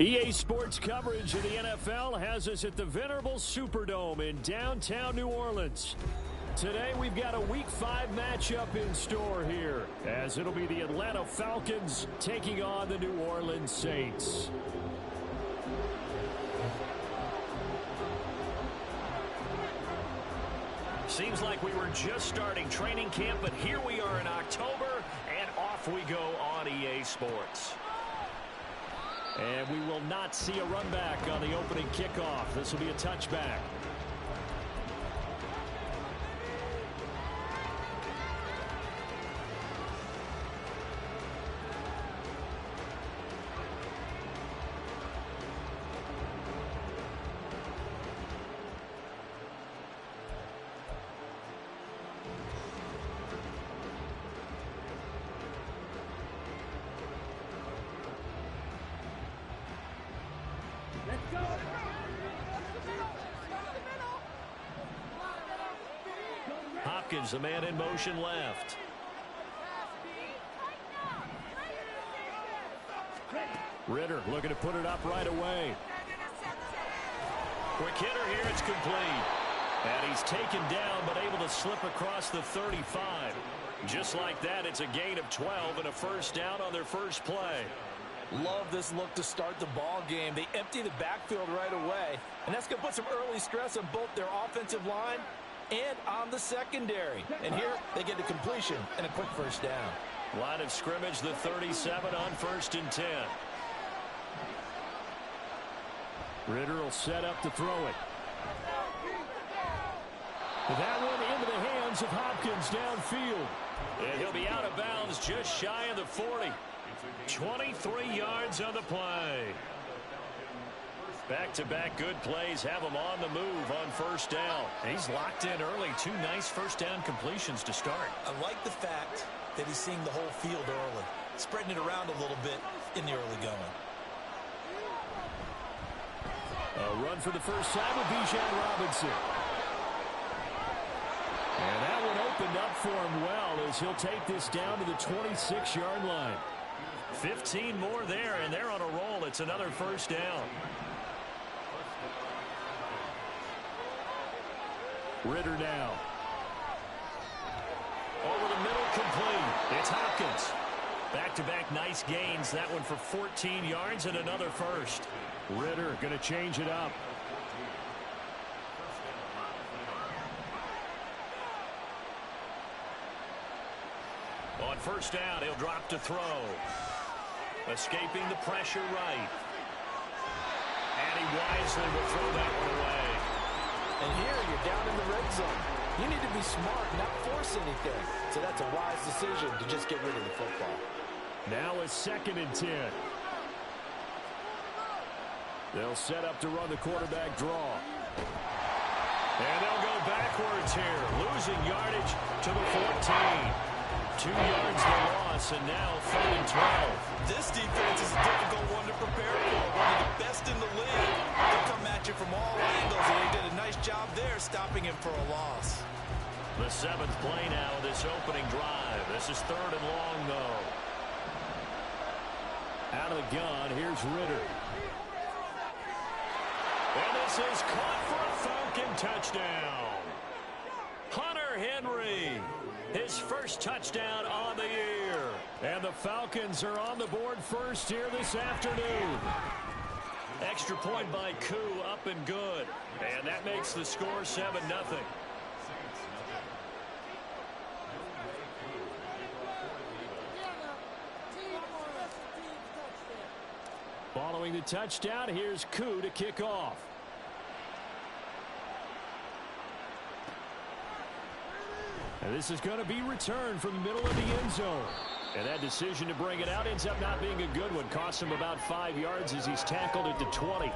EA Sports coverage of the NFL has us at the venerable Superdome in downtown New Orleans. Today we've got a Week 5 matchup in store here, as it'll be the Atlanta Falcons taking on the New Orleans Saints. Seems like we were just starting training camp, but here we are in October, and off we go on EA Sports. And we will not see a run back on the opening kickoff. This will be a touchback. Hopkins, the man in motion left. Ritter looking to put it up right away. Quick hitter here, it's complete. And he's taken down, but able to slip across the 35. Just like that, it's a gain of 12 and a first down on their first play. Love this look to start the ball game. They empty the backfield right away, and that's going to put some early stress on both their offensive line and on the secondary. And here they get the completion and a quick first down. Line of scrimmage, the 37 on 1st and 10. Ritter will set up to throw it. That one into the hands of Hopkins downfield. And he'll be out of bounds just shy of the 40. 23 yards on the play. Back-to-back good plays have him on the move on first down. He's locked in early. 2 nice first down completions to start. I like the fact that he's seeing the whole field early, spreading it around a little bit in the early going. A run for the first time with Bijan Robinson. And that one opened up for him well as he'll take this down to the 26-yard line. 15 more there, and they're on a roll. It's another first down. Ritter now. Over the middle, complete. It's Hopkins. Back-to-back nice gains. That one for 14 yards and another first. Ritter going to change it up. On first down, he'll drop to throw. Escaping the pressure right. And he wisely will throw that one away. And here you're down in the red zone. You need to be smart, not force anything. So that's a wise decision to just get rid of the football. Now it's 2nd and 10. They'll set up to run the quarterback draw. And they'll go backwards here. Losing yardage to the 14. 2 yards the loss, and now 3rd and 12. This defense is a difficult one to prepare for. One of the best in the league. They'll come at you from all angles, and they did a nice job there stopping him for a loss. The 7th play now, this opening drive. This is 3rd and long, though. Out of the gun, here's Ritter. And this is caught for a Falcon touchdown. Hunter Henry. His first touchdown on the year. And the Falcons are on the board first here this afternoon. Extra point by Koo, up and good. And that makes the score 7-0. Following the touchdown, here's Koo to kick off. And this is going to be returned from the middle of the end zone. And that decision to bring it out ends up not being a good one. Cost him about 5 yards as he's tackled at the 20.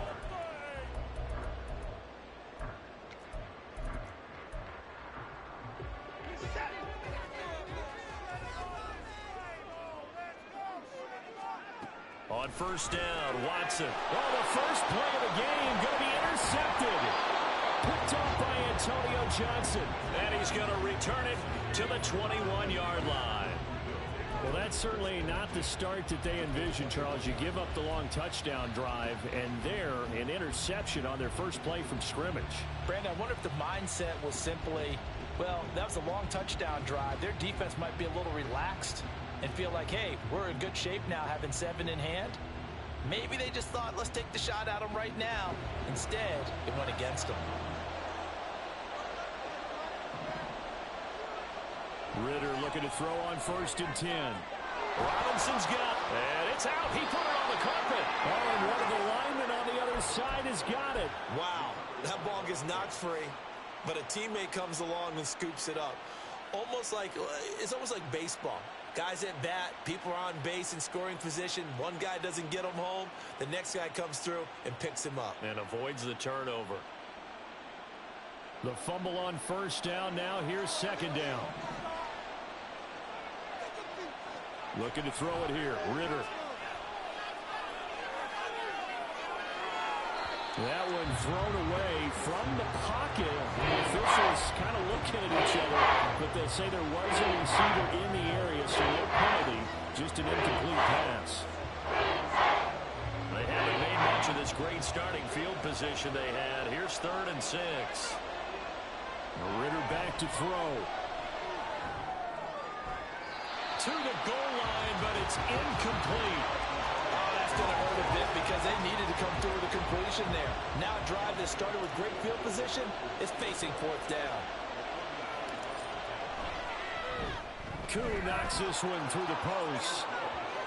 On first down, Watson. Oh, the first play of the game going to be intercepted. Picked off by Antonio Johnson. And he's going to return it to the 21-yard line. Well, that's certainly not the start that they envisioned, Charles. You give up the long touchdown drive, and there, an interception on their first play from scrimmage. Brandon, I wonder if the mindset was simply, well, that was a long touchdown drive. Their defense might be a little relaxed and feel like, hey, we're in good shape now having 7 in hand. Maybe they just thought, let's take the shot at them right now. Instead, it went against them. Ritter looking to throw on 1st and 10. Robinson's got, and it's out. He put it on the carpet. Oh, and one of the linemen on the other side has got it. Wow, that ball gets knocked free, but a teammate comes along and scoops it up. It's almost like baseball. Guys at bat, people are on base in scoring position. One guy doesn't get him home. The next guy comes through and picks him up. And avoids the turnover. The fumble on 1st down. Now here's 2nd down. Looking to throw it here. Ritter. That one thrown away from the pocket. The officials kind of looking at each other, but they'll say there was a receiver in the area, so no penalty, just an incomplete pass. They haven't made much of this great starting field position they had. Here's 3rd and 6. Ritter back to throw. To the goal line, but it's incomplete. Oh, that's going to hurt a bit because they needed to come through with a completion there. Now a drive that started with great field position is facing 4th down. Koo knocks this one through the post.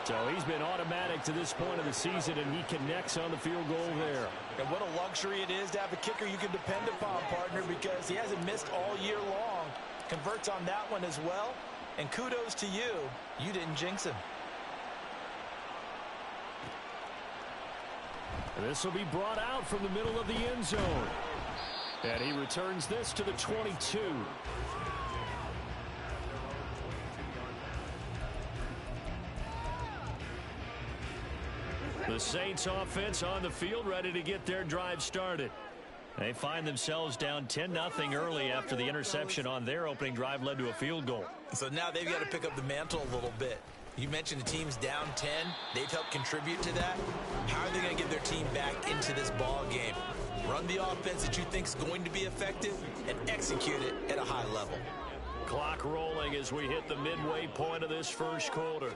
So he's been automatic to this point of the season, and he connects on the field goal there. And what a luxury it is to have a kicker you can depend upon, partner, because he hasn't missed all year long. Converts on that one as well. And kudos to you. You didn't jinx him. And this will be brought out from the middle of the end zone. And he returns this to the 22. The Saints offense on the field, ready to get their drive started. They find themselves down 10-0 early after the interception on their opening drive led to a field goal. So now they've got to pick up the mantle a little bit. You mentioned the team's down 10. They've helped contribute to that. How are they going to get their team back into this ball game? Run the offense that you think is going to be effective and execute it at a high level. Clock rolling as we hit the midway point of this first quarter.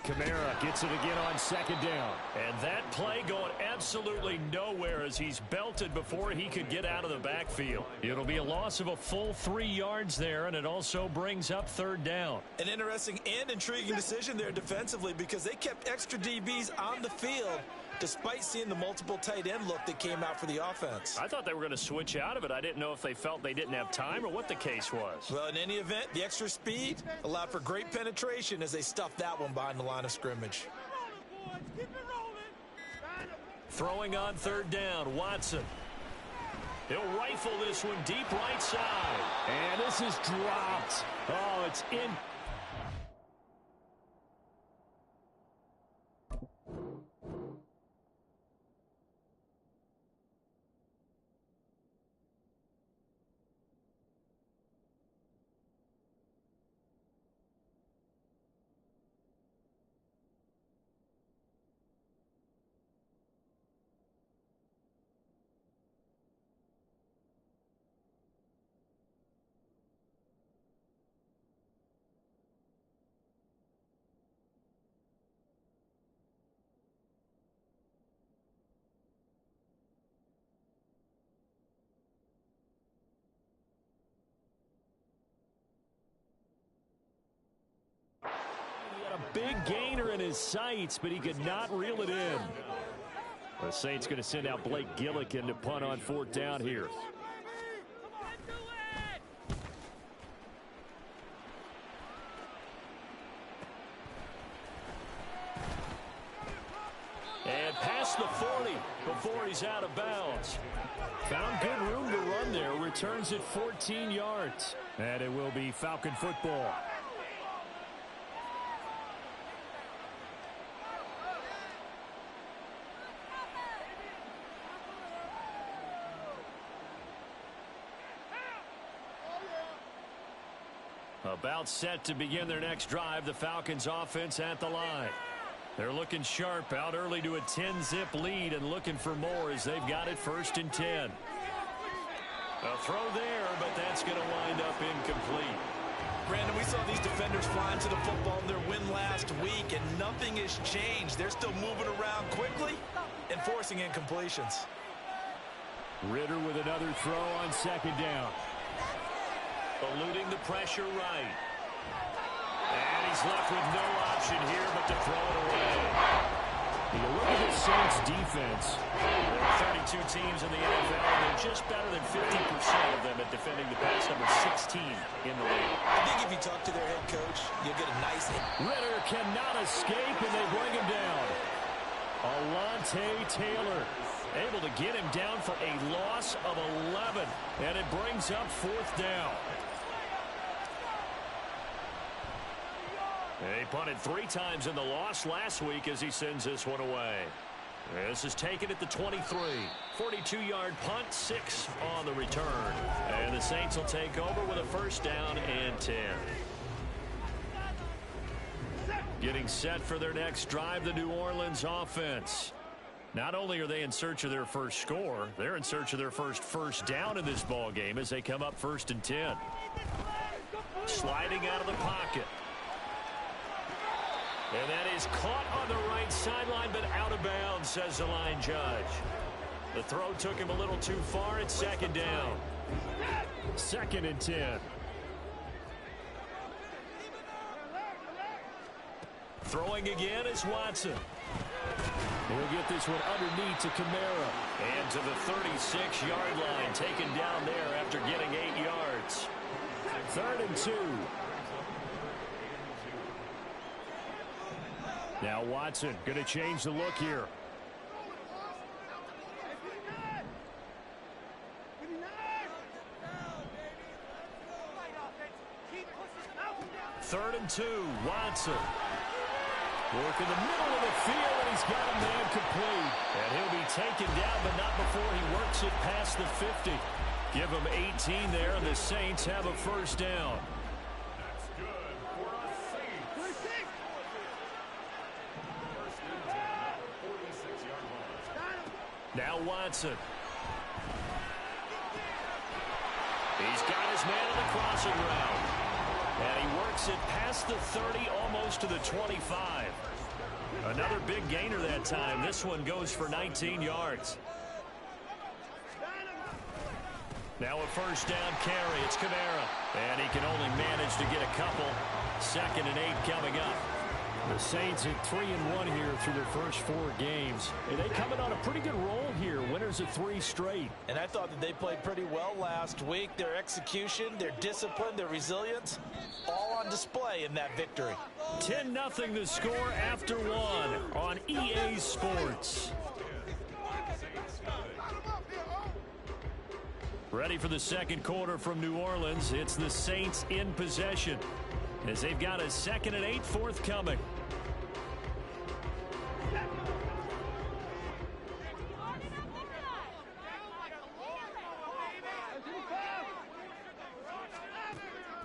Kamara gets it again on 2nd down. And that play going absolutely nowhere as he's belted before he could get out of the backfield. It'll be a loss of a full 3 yards there, and it also brings up 3rd down. An interesting and intriguing decision there defensively because they kept extra DBs on the field despite seeing the multiple tight end look that came out for the offense. I thought they were going to switch out of it. I didn't know if they felt they didn't have time or what the case was. Well, in any event, the extra speed allowed for great penetration as they stuffed that one behind the line of scrimmage. Throwing on 3rd down, Watson. He'll rifle this one deep right side. And this is dropped. Oh, it's in. Big gainer in his sights, but he could not reel it in. The Saints going to send out Blake Gillikin to punt on 4th down here. And past the 40 before he's out of bounds. Found good room to run there. Returns it 14 yards. And it will be Falcon football. About set to begin their next drive, the Falcons offense at the line. They're looking sharp, out early to a 10-zip lead and looking for more as they've got it 1st and 10. A throw there, but that's going to wind up incomplete. Brandon, we saw these defenders flying to the football in their win last week, and nothing has changed. They're still moving around quickly and forcing incompletions. Ritter with another throw on 2nd down. Eluding the pressure right. And he's left with no option here but to throw it away. You look at the Saints defense. There are 32 teams in the NFL, and they're just better than 50% of them at defending the pass, number 16 in the league. I think if you talk to their head coach, you'll get a nice hit. Ritter cannot escape, and they bring him down. Alontae Taylor able to get him down for a loss of 11, and it brings up 4th down. He punted 3 times in the loss last week as he sends this one away. This is taken at the 23. 42-yard punt, 6 on the return. And the Saints will take over with a 1st down and 10. Getting set for their next drive, the New Orleans offense. Not only are they in search of their first score, they're in search of their first down in this ball game as they come up 1st and 10. Sliding out of the pocket. And that is caught on the right sideline, but out of bounds, says the line judge. The throw took him a little too far. It's 2nd down. 2nd and 10. Throwing again is Watson. He'll get this one underneath to Kamara. And to the 36-yard line, taken down there after getting 8 yards. 3rd and 2. Now Watson going to change the look here. Third and 2, Watson. Work in the middle of the field, and he's got a man complete. And he'll be taken down, but not before he works it past the 50. Give him 18 there, and the Saints have a 1st down. Now Watson. He's got his man on the crossing route. And he works it past the 30, almost to the 25. Another big gainer that time. This one goes for 19 yards. Now a 1st down carry. It's Kamara. And he can only manage to get a couple. 2nd and 8 coming up. The Saints at 3-1 here through their first 4 games. And they coming on a pretty good roll here. Winners of 3 straight. And I thought that they played pretty well last week. Their execution, their discipline, their resilience, all on display in that victory. 10-0 the score after 1 on EA Sports. Ready for the 2nd quarter from New Orleans. It's the Saints in possession as they've got a 2nd and 8 forthcoming.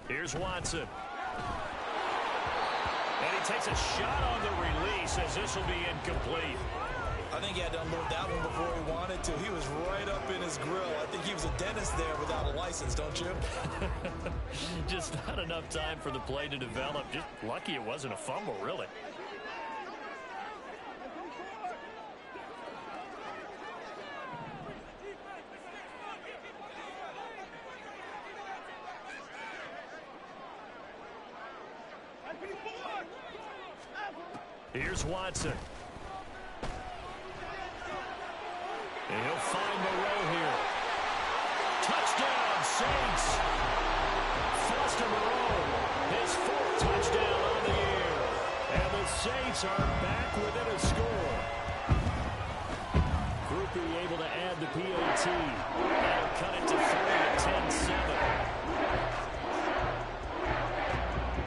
Here's Watson. And he takes a shot on the release as this will be incomplete. I think he had to unload that one before he wanted to. He was right up in his grill. I think he was a dentist there without a license, don't you? Just not enough time for the play to develop. Just lucky it wasn't a fumble, really. Here's Watson. And he'll find Moreau here. Touchdown, Saints. Foster Moreau, his 4th touchdown on the year. And the Saints are back within a score. Groupie able to add the PAT. That'll cut it to 3 at 10-7.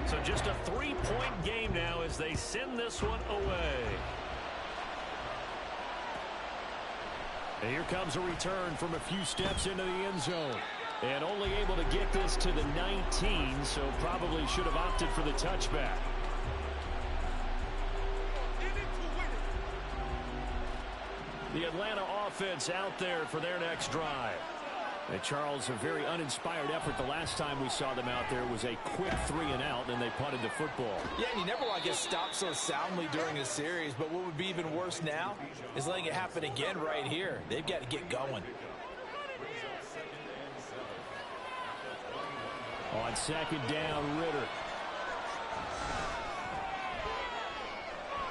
So just a 3-point game now as they send this one away. And here comes a return from a few steps into the end zone. And only able to get this to the 19, so probably should have opted for the touchback. The Atlanta offense out there for their next drive. And Charles, a very uninspired effort the last time we saw them out there was a quick 3-and-out, and they punted the football. Yeah, and you never want to get stopped so soundly during a series, but what would be even worse now is letting it happen again right here. They've got to get going. On second down, Ritter.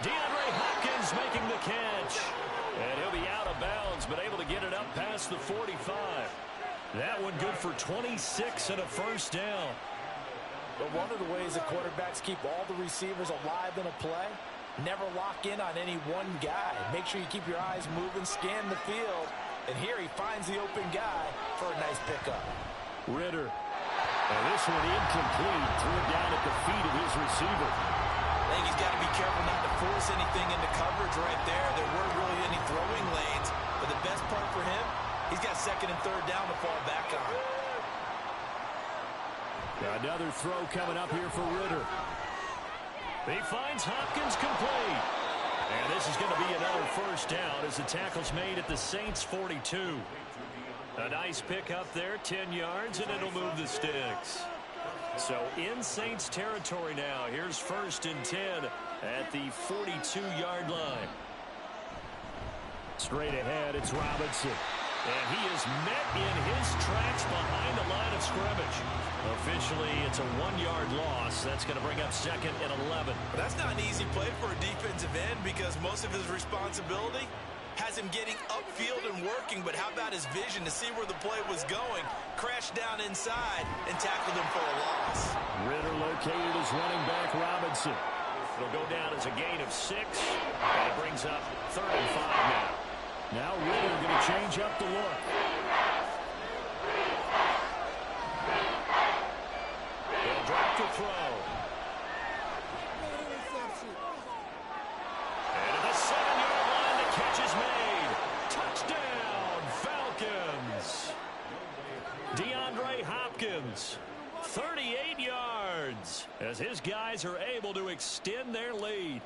DeAndre Hopkins making the catch. And he'll be out of bounds, but able to get it up past the 45. That one good for 26 and a first down. But one of the ways the quarterbacks keep all the receivers alive in a play, never lock in on any one guy. Make sure you keep your eyes moving, scan the field. And here he finds the open guy for a nice pickup. Ritter. And this one incomplete. Threw it down at the feet of his receiver. I think he's got to be careful not to force anything into coverage right there. There weren't really any throwing lanes. But the best part for him, he's got second and third down to fall back on. Another throw coming up here for Ritter. He finds Hopkins complete. And this is going to be another first down as the tackle's made at the Saints 42. A nice pick up there, 10 yards, and it'll move the sticks. So in Saints territory now. Here's first and 10 at the 42-yard line. Straight ahead, it's Robinson. And he is met in his tracks behind the line of scrimmage. Officially, it's a 1-yard loss. That's going to bring up second and 11. But that's not an easy play for a defensive end because most of his responsibility has him getting upfield and working, but how about his vision to see where the play was going, crashed down inside, and tackled him for a loss. Ritter located as running back Robinson. It'll go down as a gain of 6, and it brings up third and 5 now. Now Ritter going to change up the look. He'll drop the throw. And at the 7-yard line, the catch is made. Touchdown, Falcons. DeAndre Hopkins, 38 yards, as his guys are able to extend their lead.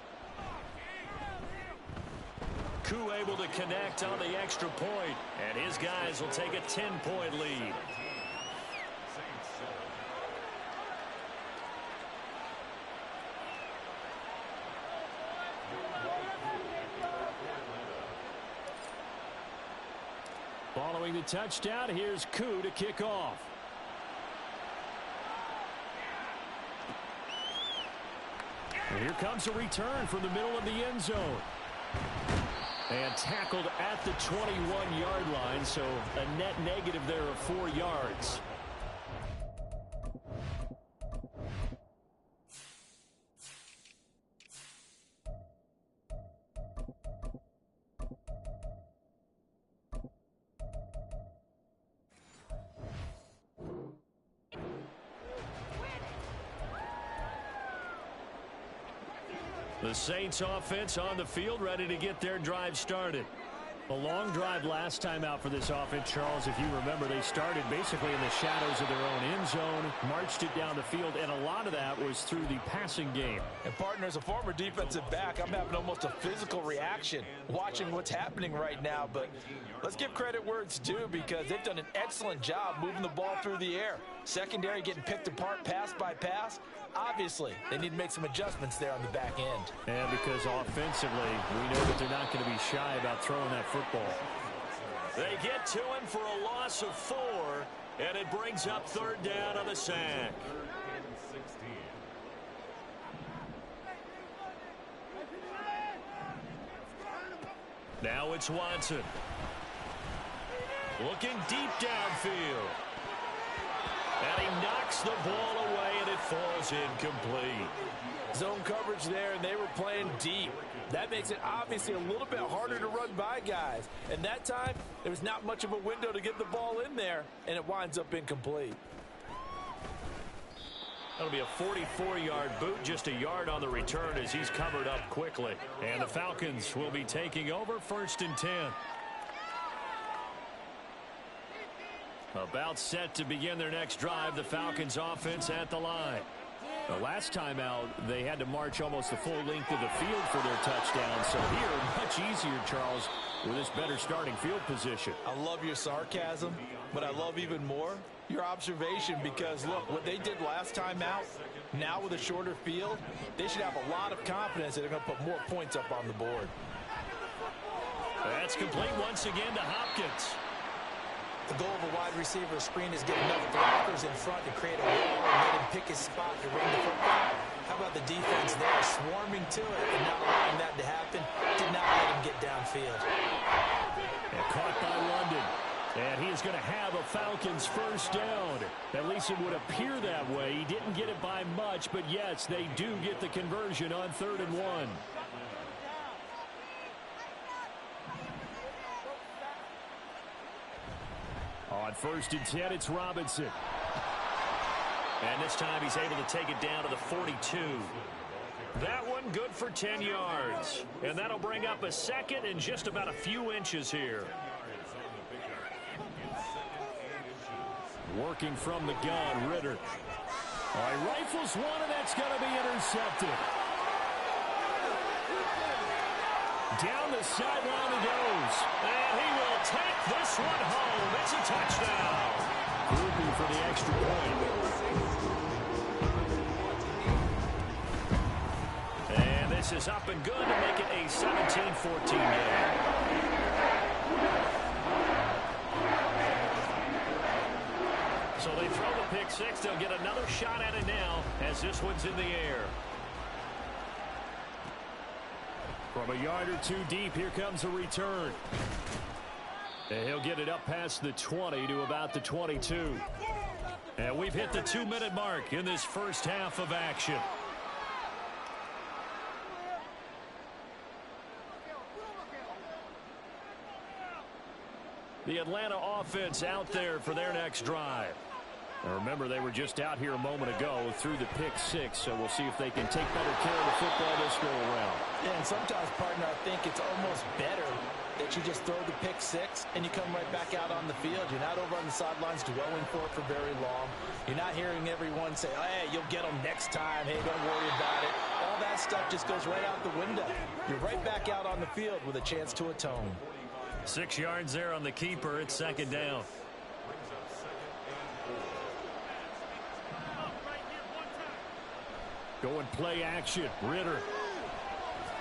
Koo able to connect on the extra point, and his guys will take a 10-point lead. Following the touchdown, here's Koo to kick off. And here comes a return from the middle of the end zone. And tackled at the 21-yard line, so a net negative there of 4 yards. The Saints offense on the field, ready to get their drive started. A long drive last time out for this offense, Charles. If you remember, they started basically in the shadows of their own end zone, marched it down the field, and a lot of that was through the passing game. And partner, as a former defensive back, I'm having almost a physical reaction watching what's happening right now. But let's give credit where it's due because they've done an excellent job moving the ball through the air. Secondary getting picked apart pass by pass. Obviously, they need to make some adjustments there on the back end. And because offensively, we know that they're not going to be shy about throwing that football. They get to him for a loss of 4, and it brings up third down on the sack. Now it's Watson. Looking deep downfield. And he knocks the ball away, and it falls incomplete. Zone coverage there, and they were playing deep. That makes it obviously a little bit harder to run by guys. And that time, there was not much of a window to get the ball in there, and it winds up incomplete. That'll be a 44-yard boot, just a yard on the return as he's covered up quickly. And the Falcons will be taking over first and 10. About set to begin their next drive, the Falcons offense at the line. The last time out, they had to march almost the full length of the field for their touchdown. So here, much easier, Charles, with this better starting field position. I love your sarcasm, but I love even more your observation, because, look, what they did last time out, now with a shorter field, they should have a lot of confidence that they're going to put more points up on the board. That's complete once again to Hopkins. The goal of a wide receiver screen is get enough blockers in front to create a wall and let him pick his spot to ring the football. How about the defense there, swarming to it and not allowing that to happen? Did not let him get downfield. And caught by London. And he is going to have a Falcons first down. At least it would appear that way. He didn't get it by much, but yes, they do get the conversion on 3rd and 1. On 1st and 10, it's Robinson. And this time he's able to take it down to the 42. That one good for 10 yards. And that'll bring up a second and just about a few inches here. Working from the gun, Ritter. All right, rifles one, and that's going to be intercepted. Down the sideline he goes. And he will take this one home. It's a touchdown. Grouping for the extra point. And this is up and good to make it a 17-14 game. So they throw the pick six. They'll get another shot at it now as this one's in the air. From a yard or two deep, here comes a return. And he'll get it up past the 20 to about the 22. And we've hit the 2-minute mark in this first half of action. The Atlanta offense out there for their next drive. Now remember, they were just out here a moment ago through the pick six, so we'll see if they can take better care of the football this go around. Yeah, and sometimes, partner, I think it's almost better that you just throw the pick six and you come right back out on the field. You're not over on the sidelines dwelling for it for very long. You're not hearing everyone say, hey, you'll get them next time. Hey, don't worry about it. All that stuff just goes right out the window. You're right back out on the field with a chance to atone. 6 yards there on the keeper. It's 2nd down. Going play action. Ritter.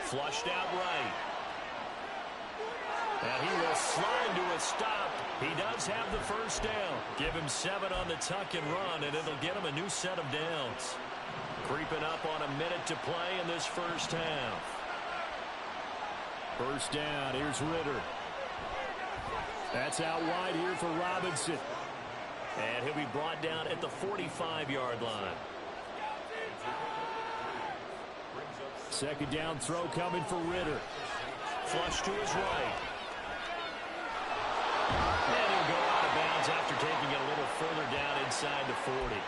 Flushed out right. And he will slide to a stop. He does have the first down. Give him 7 on the tuck and run, and it'll get him a new set of downs. Creeping up on a minute to play in this first half. First down. Here's Ritter. That's out wide here for Robinson. And he'll be brought down at the 45-yard line. 2nd down throw coming for Ritter. Flush to his right. And he'll go out of bounds after taking it a little further down inside the 40.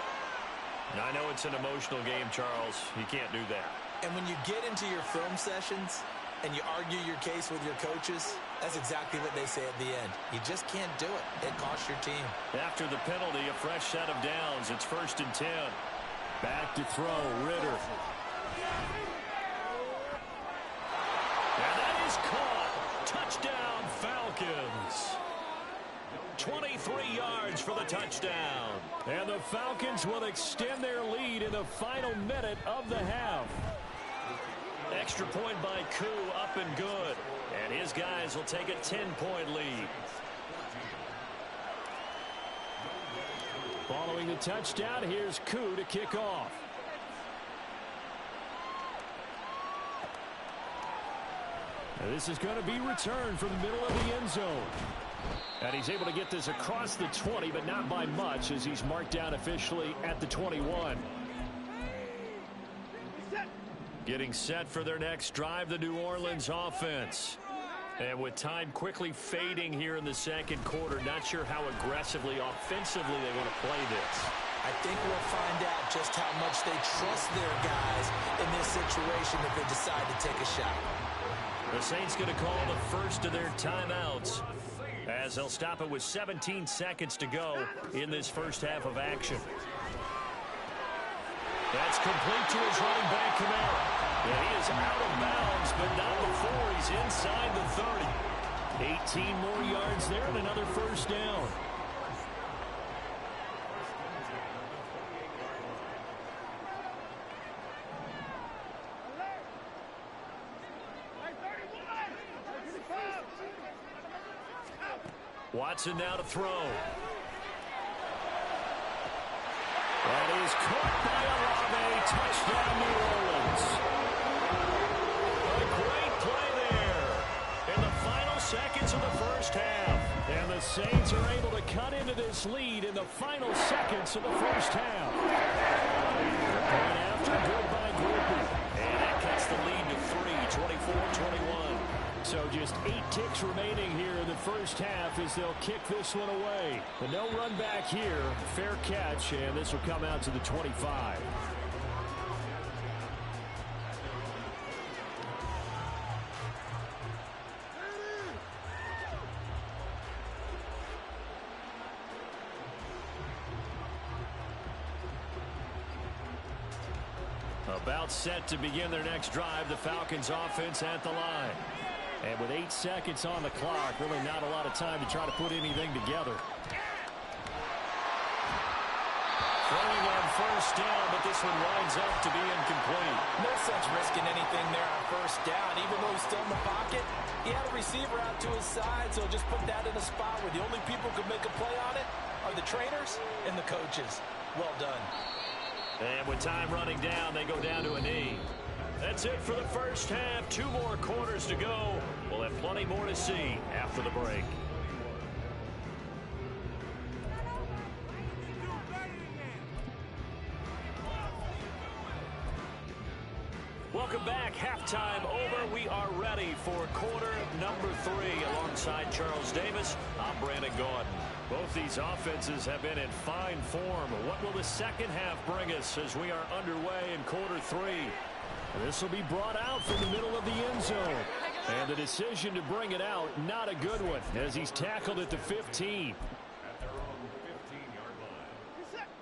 Now, I know it's an emotional game, Charles. You can't do that. And when you get into your film sessions and you argue your case with your coaches, that's exactly what they say at the end. You just can't do it. It costs your team. After the penalty, a fresh set of downs. It's 1st and 10. Back to throw, Ritter. And that is caught. Touchdown, Falcons. 23 yards for the touchdown. And the Falcons will extend their lead in the final minute of the half. Extra point by Koo, up and good. And his guys will take a 10-point lead. Following the touchdown, here's Koo to kick off. Now this is going to be returned from the middle of the end zone. And he's able to get this across the 20, but not by much, as he's marked down officially at the 21. Getting set for their next drive, the New Orleans offense. And with time quickly fading here in the second quarter, not sure how aggressively, offensively they want to play this. I think we'll find out just how much they trust their guys in this situation if they decide to take a shot. The Saints going to call the first of their timeouts as they'll stop it with 17 seconds to go in this first half of action. That's complete to his running back, Kamara. And he is out of bounds, but not before he's inside the 30. 18 more yards there and another first down. Watson now to throw. That is caught by Olave. Touchdown, New Orleans. A great play there in the final seconds of the first half. And the Saints are able to cut into this lead in the final seconds of the first half. And after, good by Griffin. And that cuts the lead to 3, 24-21. So just 8 ticks remaining here in the first half as they'll kick this one away. But no run back here. Fair catch, and this will come out to the 25. About set to begin their next drive, the Falcons offense at the line. And with 8 seconds on the clock, really not a lot of time to try to put anything together. Throwing on first down, but this one winds up to be incomplete. No sense risking anything there on first down. Even though he's still in the pocket, he had a receiver out to his side, so just put that in a spot where the only people who can make a play on it are the trainers and the coaches. Well done. And with time running down, they go down to a knee. That's it for the first half. 2 more quarters to go. We'll have plenty more to see after the break. Welcome back. Halftime over. We are ready for quarter number 3. Alongside Charles Davis, I'm Brandon Gaudin. Both these offenses have been in fine form. What will the second half bring us as we are underway in quarter 3? This will be brought out from the middle of the end zone. And the decision to bring it out, not a good one, as he's tackled at the 15.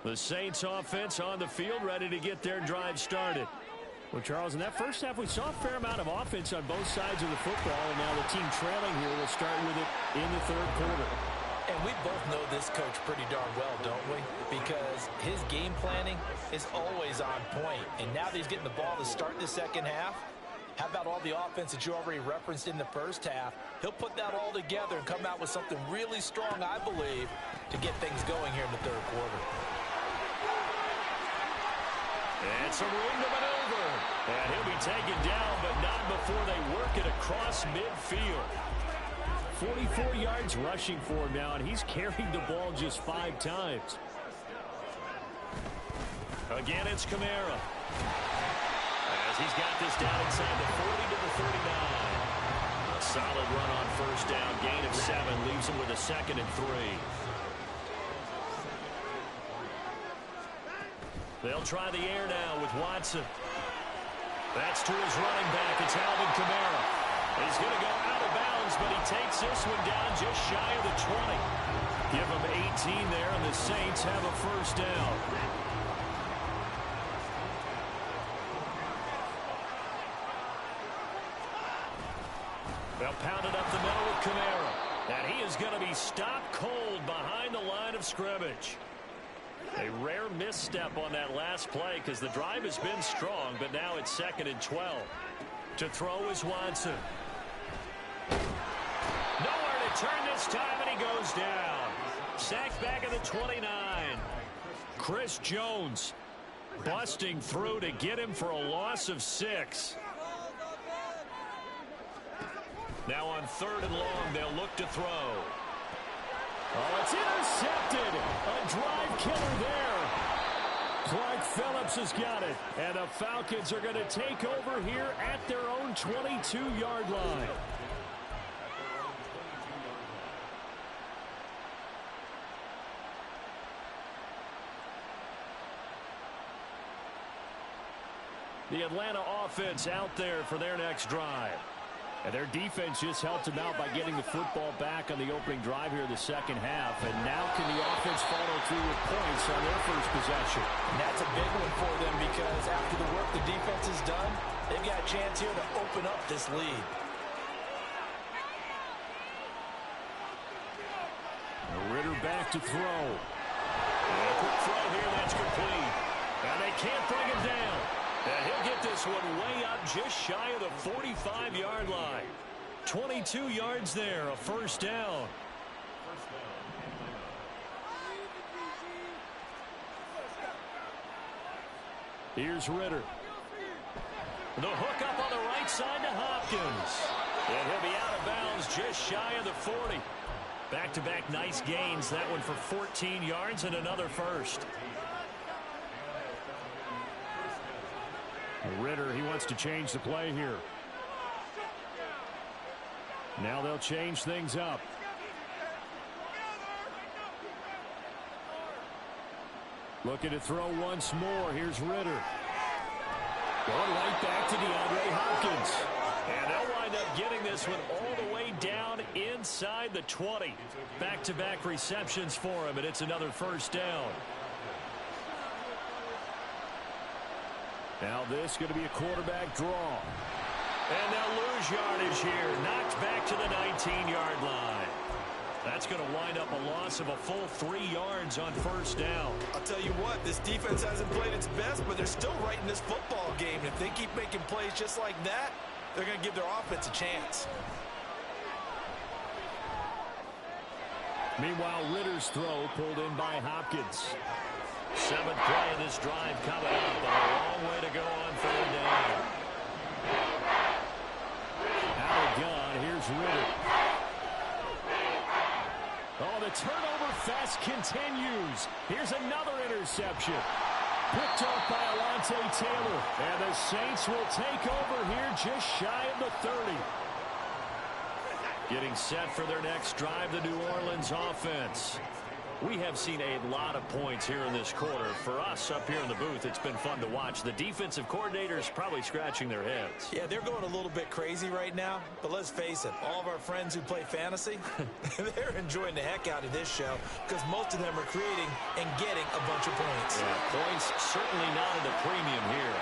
The Saints offense on the field, ready to get their drive started. Well, Charles, in that first half, we saw a fair amount of offense on both sides of the football, and now the team trailing here will start with it in the third quarter. And we both know this coach pretty darn well, don't we? Because his game planning is always on point. And now that he's getting the ball to start the second half, how about all the offense that you already referenced in the first half? He'll put that all together and come out with something really strong, I believe, to get things going here in the third quarter. And some room to maneuver. And he'll be taken down, but not before they work it across midfield. 44 yards rushing for him now, and he's carried the ball just 5 times. Again, it's Kamara. As he's got this down inside the 40 to the 39. A solid run on first down. Gain of 7 leaves him with a 2nd and 3. They'll try the air now with Watson. That's to his running back. It's Alvin Kamara. He's going to go out of bounds, but he takes this one down just shy of the 20. Give him 18 there, and the Saints have a first down. They'll pound it up the middle with Kamara. And he is going to be stopped cold behind the line of scrimmage. A rare misstep on that last play because the drive has been strong, but now it's 2nd and 12. To throw is Watson. Nowhere to turn this time, and he goes down. Sacked back at the 29. Chris Jones busting through to get him for a loss of 6. Now on 3rd and long, they'll look to throw. Oh, it's intercepted. A drive killer there. Clark Phillips has got it. And the Falcons are going to take over here at their own 22-yard line. The Atlanta offense out there for their next drive. And their defense just helped them out by getting the football back on the opening drive here in the second half. And now can the offense follow through with points on their first possession? And that's a big one for them because after the work the defense has done, they've got a chance here to open up this lead. Ritter back to throw. And a quick throw here, that's complete. And they can't bring him down. And he'll get this one way up just shy of the 45-yard line. 22 yards there, a first down. Here's Ritter. The hook up on the right side to Hopkins. And he'll be out of bounds just shy of the 40. Back-to-back nice gains. That one for 14 yards and another first. Ritter, he wants to change the play here. Now they'll change things up. Looking to throw once more. Here's Ritter. Going right back to DeAndre Hopkins. And they'll wind up getting this one all the way down inside the 20. Back-to-back receptions for him, and it's another first down. Now this going to be a quarterback draw. And they'll lose yardage here. Knocked back to the 19-yard line. That's going to wind up a loss of a full 3 yards on first down. I'll tell you what, this defense hasn't played its best, but they're still right in this football game. If they keep making plays just like that, they're going to give their offense a chance. Meanwhile, Ritter's throw pulled in by Hopkins. 7th play of this drive coming up, but a long way to go on third down. Out of gun, here's Ritter. Oh, the turnover fest continues. Here's another interception. Picked off by Alontae Taylor. And the Saints will take over here just shy of the 30. Getting set for their next drive, the New Orleans offense. We have seen a lot of points here in this quarter. For us up here in the booth, it's been fun to watch. The defensive coordinators probably scratching their heads. Yeah, they're going a little bit crazy right now. But let's face it, all of our friends who play fantasy, they're enjoying the heck out of this show because most of them are creating and getting a bunch of points. Yeah, points certainly not at a premium here.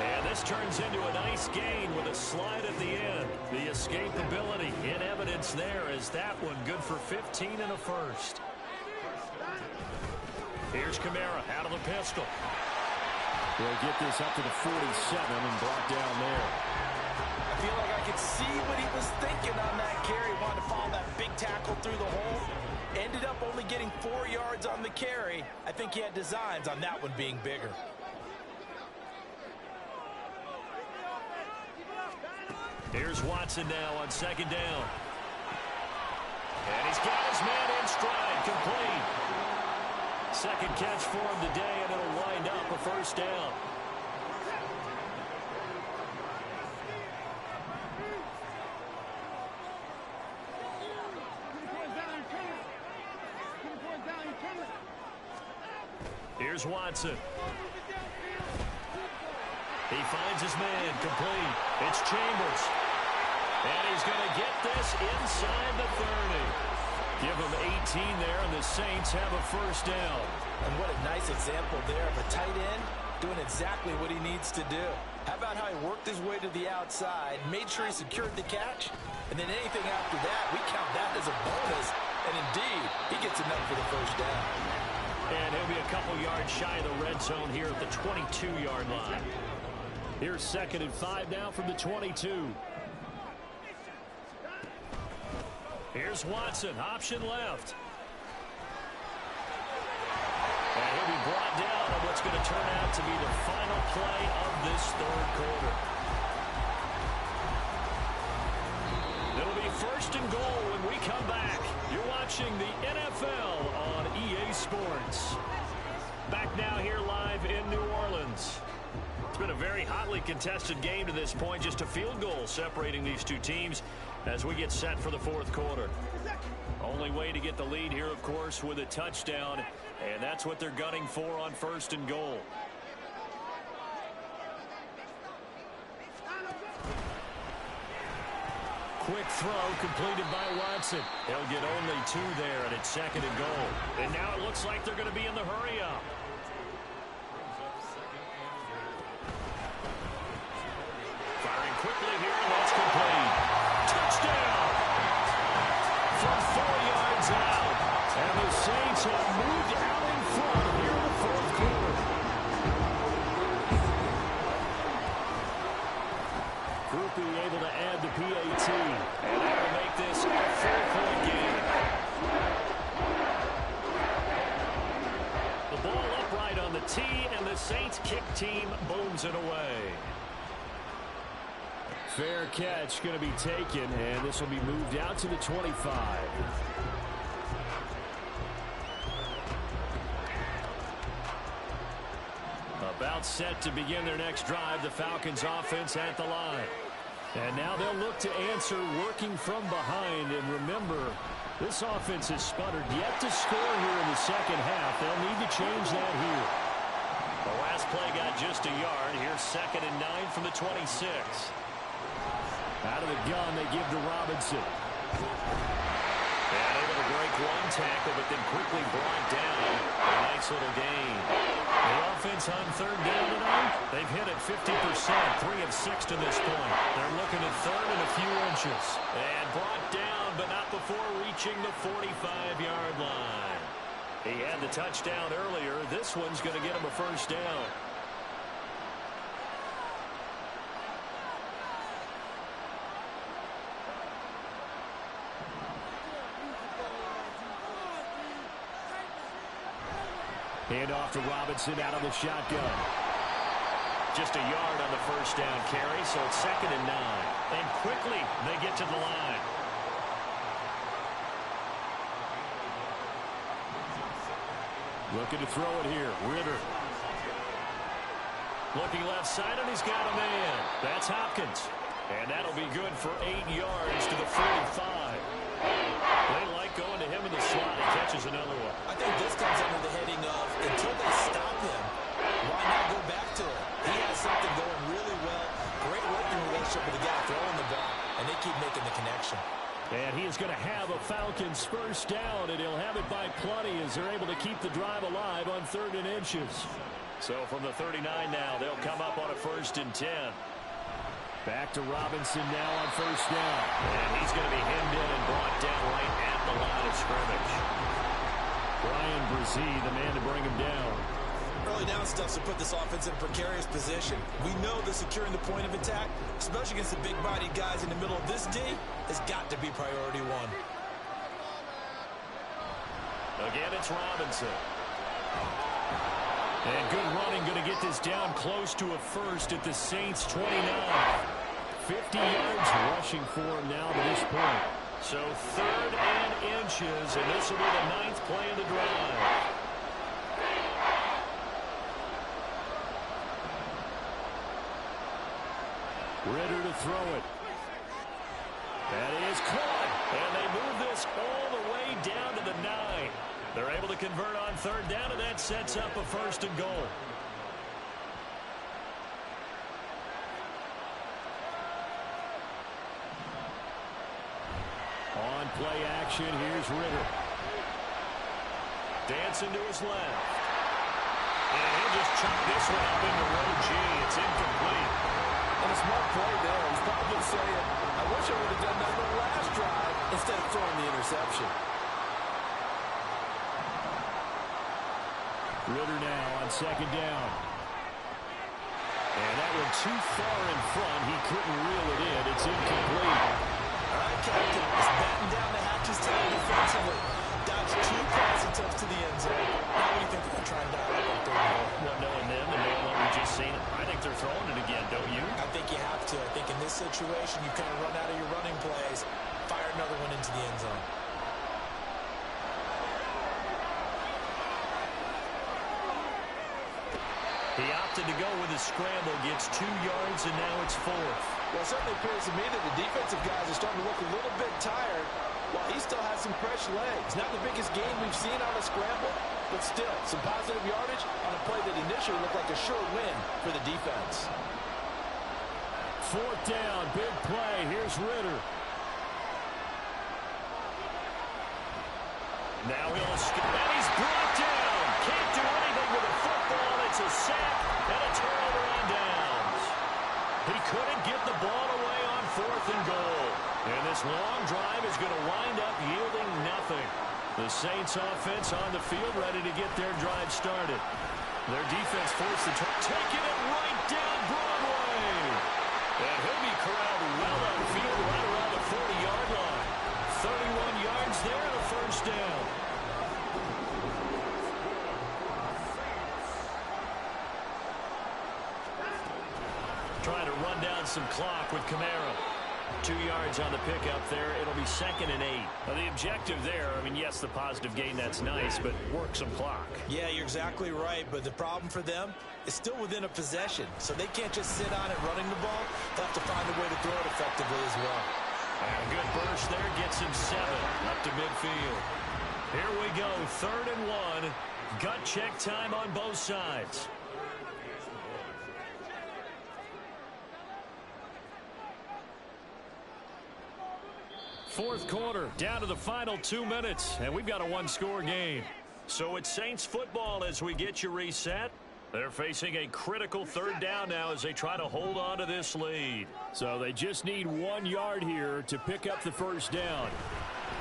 And this turns into a nice gain with a slide at the end. The escapability in evidence there is that one good for 15 and a first. Here's Kamara out of the pistol. We'll get this up to the 47 and brought down there. I feel like I could see what he was thinking on that carry. Wanted to follow that big tackle through the hole. Ended up only getting 4 yards on the carry. I think he had designs on that one being bigger. Here's Watson now on second down. And he's got his man in stride, complete. Second catch for him today, and it'll wind up a first down. Here's Watson. He finds his man, complete. It's Chambers. And he's going to get this inside the 30. Give him 18 there, and the Saints have a first down. And what a nice example there of a tight end doing exactly what he needs to do. How about how he worked his way to the outside, made sure he secured the catch, and then anything after that, we count that as a bonus. And indeed, he gets enough for the first down. And he'll be a couple yards shy of the red zone here at the 22-yard line. Here's 2nd and 5 now from the 22. Here's Watson, option left. And he'll be brought down on what's going to turn out to be the final play of this third quarter. It'll be 1st and goal when we come back. You're watching the NFL on EA Sports. Back now here live in New Orleans. It's been a very hotly contested game to this point. Just a field goal separating these two teams as we get set for the fourth quarter. Only way to get the lead here, of course, with a touchdown, and that's what they're gunning for on 1st and goal. quick throw completed by Watson. He'll get only 2 there, and it's 2nd and goal. And now it looks like they're going to be in the hurry-up. Firing quickly here, and that's complete. Touchdown! From 4 yards out. And the Saints have moved out in front here in the 4th quarter. Groupie able to add the PAT. And that will make this a 4-point game. The ball upright on the tee, and the Saints kick team booms it away. Fair catch going to be taken, and this will be moved out to the 25. About set to begin their next drive, the Falcons offense at the line. And now they'll look to answer working from behind. And remember, this offense has sputtered yet to score here in the second half. They'll need to change that here. The last play got just a yard. Here's 2nd and 9 from the 26. Out of the gun, they give to Robinson. And able to break one tackle, but then quickly brought down. A nice little gain. The offense on 3rd down tonight, they've hit it 50%, 3 of 6 to this point. They're looking at 3rd and a few inches. And brought down, but not before reaching the 45-yard line. He had the touchdown earlier. This one's going to get him a 1st down. Hand off to Robinson out of the shotgun. Just a yard on the 1st down carry, so it's 2nd and 9. And quickly they get to the line. Looking to throw it here. Ritter. Looking left side, and he's got a man. That's Hopkins. And that'll be good for 8 yards to the 45. They like going to him in the slot. He catches another one. I think this comes under the heading of, until they stop him, why not go back to it? He has something going really well. Great working relationship with the guy throwing the ball, and they keep making the connection. And he is going to have a Falcons 1st down, and he'll have it by plenty as they're able to keep the drive alive on 3rd and inches. So from the 39 now, they'll come up on a 1st and 10. Back to Robinson now on 1st down. And he's going to be hemmed in and brought down right at the line of scrimmage. Brian Brzee, the man to bring him down. Early down stuff to put this offense in a precarious position. We know that securing the point of attack, especially against the big-bodied guys in the middle of this D, has got to be priority 1. Again, it's Robinson. And good running, going to get this down close to a 1st at the Saints' 29. 50 yards rushing for him now to this point. So 3rd and inches, and this will be the 9th play of the drive. Ritter to throw it. That is caught. And they move this all the way down to the 9. They're able to convert on 3rd down, and that sets up a 1st and goal. On play action, here's Ritter. Dancing to his left. And he'll just chuck this one up into row G. It's incomplete. And a smart play there. He's probably saying, I wish I would have done that on the last drive instead of throwing the interception. Ritter now on 2nd down. And that one too far in front. He couldn't reel it in. It's incomplete. All right, Captain. It's batten down the hatches time defensively. Dodged 2 pass attempts to the end zone. Now what do you think they're going to try and dial up on 3rd and goal? Well, knowing them and knowing what we just seen, I think they're throwing it again, don't you? I think you have to. I think in this situation, you kind of run out of your running plays, fire another one into the end zone. He opted to go with a scramble, gets 2 yards, and now it's 4th. Well, it certainly appears to me that the defensive guys are starting to look a little bit tired while he still has some fresh legs. Not the biggest game we've seen on a scramble, but still, some positive yardage on a play that initially looked like a sure win for the defense. 4th down, big play. Here's Ritter. Now he'll escape, and he's brought down. Can't do anything with the football. It's a sack and a turnover on downs. He couldn't get the ball away on 4th and goal. And this long drive is going to wind up yielding nothing. The Saints offense on the field ready to get their drive started. Their defense forced the taking it right down Broadway. And he'll be corralled well upfield right around the 40-yard line. 31 yards there and a first down. Trying to run down some clock with Kamara. 2 yards on the pickup there. It'll be 2nd and 8. Now the objective there, I mean, yes, the positive gain, that's nice, but work some clock. Yeah, you're exactly right, but the problem for them is still within a possession, so they can't just sit on it running the ball. They'll have to find a way to throw it effectively as well. And a good burst there gets him 7 up to midfield. Here we go, 3rd and 1. Gut check time on both sides. Fourth quarter, down to the final 2 minutes, and we've got a one-score game. So it's Saints football as we get you reset. They're facing a critical 3rd down now as they try to hold on to this lead. So they just need 1 yard here to pick up the first down.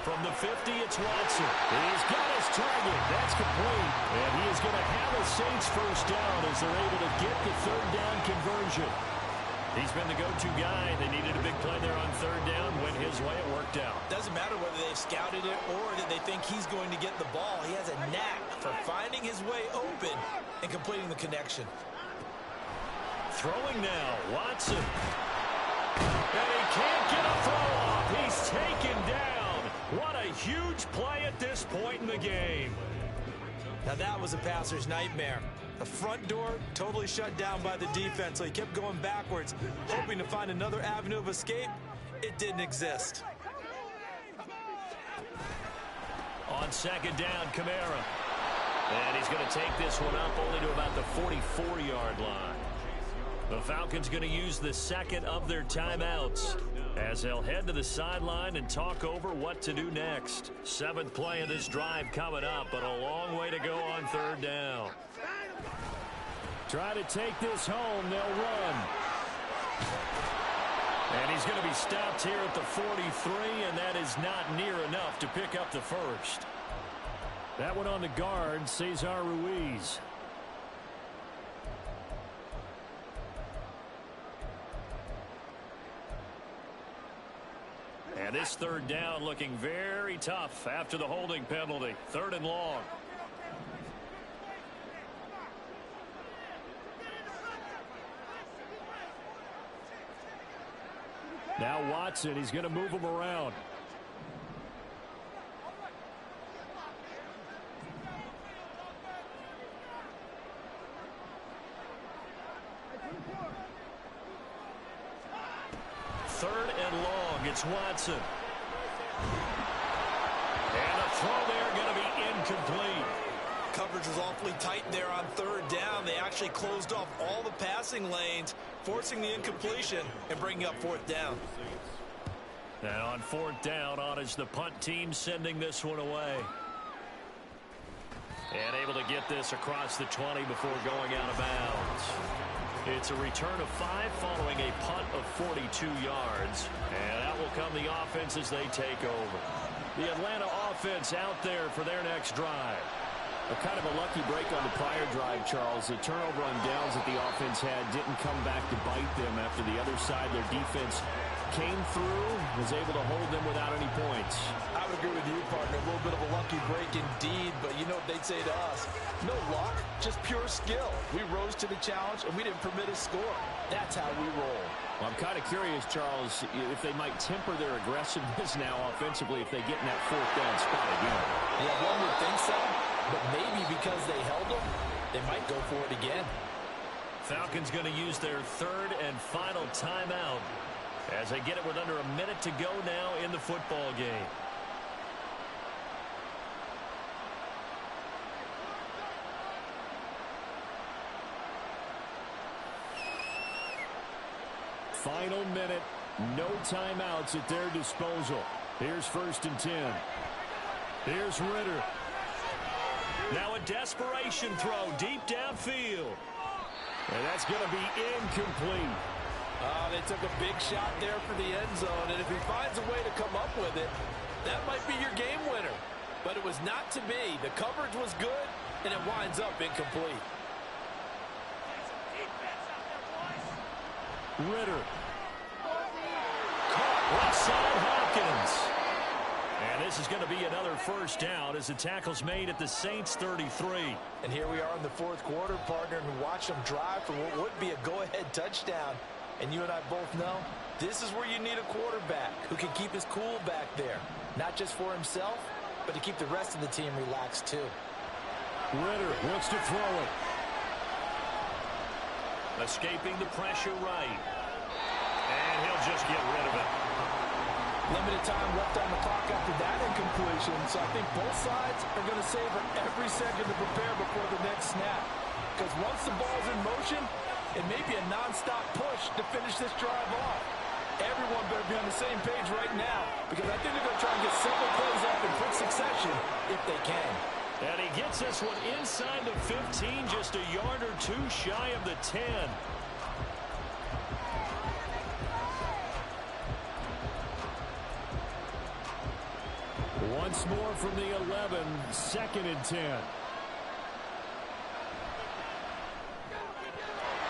From the 50, it's Watson. He's got his target. That's complete. And he is going to have a Saints first down as they're able to get the 3rd down conversion. He's been the go-to guy. They needed a big play there on 3rd down. Went his way. It worked out. Doesn't matter whether they've scouted it or that they think he's going to get the ball. He has a knack for finding his way open and completing the connection. Throwing now, Watson. And he can't get a throw off. He's taken down. What a huge play at this point in the game. Now that was a passer's nightmare. The front door totally shut down by the defense, so he kept going backwards, hoping to find another avenue of escape. It didn't exist. On 2nd down, Kamara. And he's going to take this one up only to about the 44-yard line. The Falcons going to use the 2nd of their timeouts as they'll head to the sideline and talk over what to do next. 7th play of this drive coming up, but a long way to go on 3rd down. Try to take this home. They'll run. And he's going to be stopped here at the 43, and that is not near enough to pick up the first. That one on the guard, Cesar Ruiz. And this 3rd down looking very tough after the holding penalty. 3rd and long. Now Watson, he's going to move him around. Third and long, it's Watson. And a throw there going to be incomplete. Coverage was awfully tight there on 3rd down. They actually closed off all the passing lanes, forcing the incompletion and bringing up 4th down. And on 4th down, on is the punt team sending this one away. And able to get this across the 20 before going out of bounds. It's a return of 5 following a punt of 42 yards. And out will come the offense as they take over. The Atlanta offense out there for their next drive. A kind of a lucky break on the prior drive, Charles. The turnover on downs that the offense had didn't come back to bite them after the other side. Their defense came through, was able to hold them without any points. I would agree with you, partner. A little bit of a lucky break indeed, but you know what they'd say to us? No luck, just pure skill. We rose to the challenge, and we didn't permit a score. That's how we roll. Well, I'm kind of curious, Charles, if they might temper their aggressiveness now offensively if they get in that 4th down spot again. Yeah, one would think so. But maybe because they held them, they might go for it again. Falcons going to use their 3rd and final timeout as they get it with under a minute to go now in the football game. Final minute, no timeouts at their disposal. Here's 1st and 10. Here's Ritter. Now a desperation throw deep downfield. And that's going to be incomplete. They took a big shot there for the end zone, and if he finds a way to come up with it, that might be your game winner. But it was not to be. The coverage was good, and it winds up incomplete. Ritter. Caught left side Hopkins. And this is going to be another first down as the tackle's made at the Saints 33. And here we are in the fourth quarter, partner, and watch them drive for what would be a go-ahead touchdown. And you and I both know this is where you need a quarterback who can keep his cool back there. Not just for himself, but to keep the rest of the team relaxed too. Ritter wants to throw it. Escaping the pressure right. And he'll just get rid of it. Limited time left on the clock after that incompletion, so I think both sides are going to savor every second to prepare before the next snap. Because once the ball's in motion, it may be a non-stop push to finish this drive off. Everyone better be on the same page right now, because I think they're going to try and get several plays off in quick succession if they can. And he gets this one inside the 15, just a yard or two shy of the 10. Once more from the 11, 2nd and 10.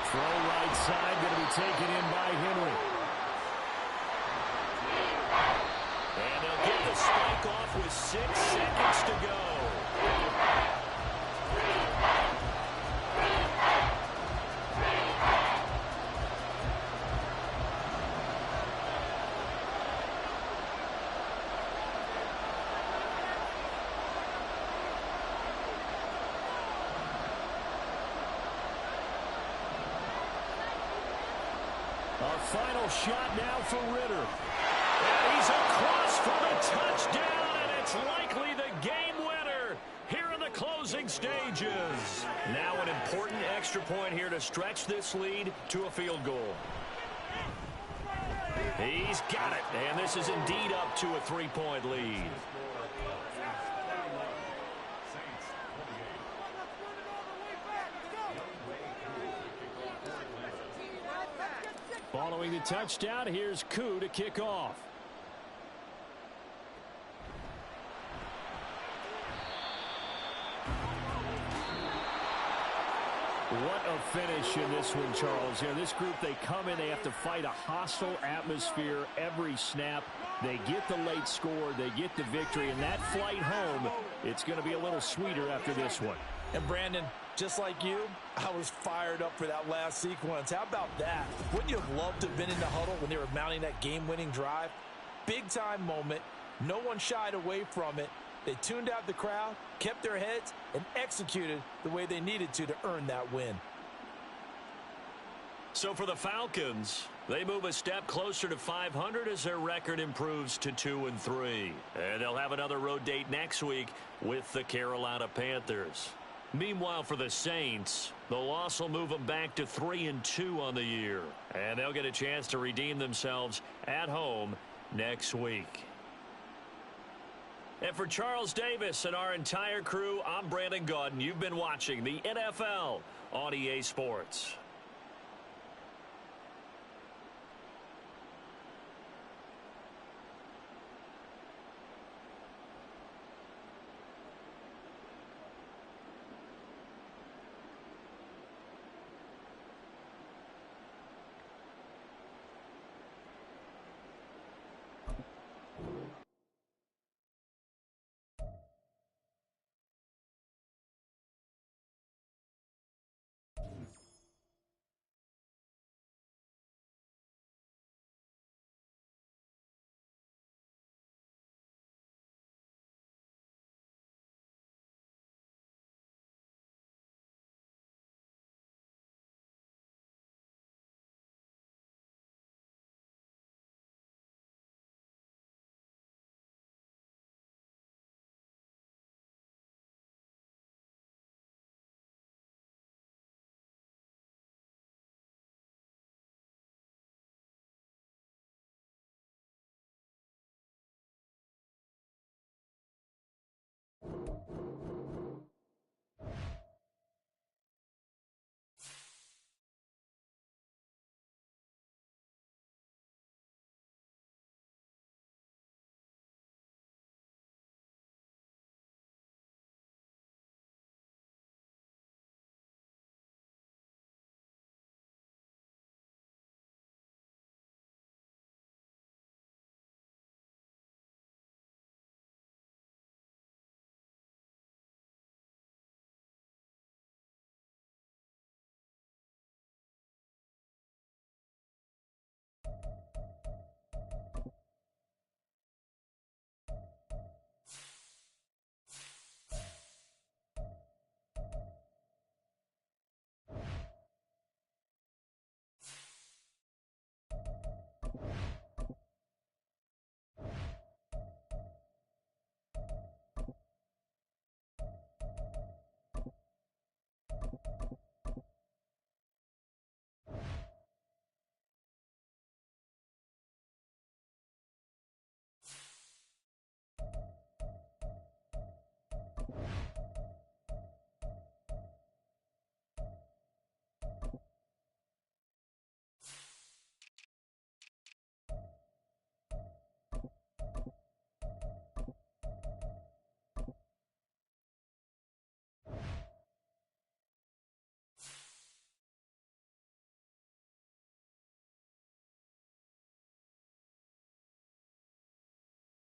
Throw right side, going to be taken in by Henry. And they'll get the spike off with 6 seconds to go. Our final shot now for Ritter. And he's across for the touchdown, and it's likely the game winner here in the closing stages. Now an important extra point here to stretch this lead to a field goal. He's got it, and this is indeed up to a 3-point lead. Following the touchdown, here's Koo to kick off. What a finish in this one, Charles. You know, this group, they come in, they have to fight a hostile atmosphere every snap. They get the late score, they get the victory, and that flight home, it's going to be a little sweeter after this one. And Brandon, just like you, I was fired up for that last sequence. How about that? Wouldn't you have loved to have been in the huddle when they were mounting that game-winning drive? Big-time moment. No one shied away from it. They tuned out the crowd, kept their heads, and executed the way they needed to earn that win. So for the Falcons, they move a step closer to 500 as their record improves to 2-3. And they'll have another road date next week with the Carolina Panthers. Meanwhile, for the Saints, the loss will move them back to 3-2 on the year. And they'll get a chance to redeem themselves at home next week. And for Charles Davis and our entire crew, I'm Brandon Gaudin. You've been watching the NFL on EA Sports.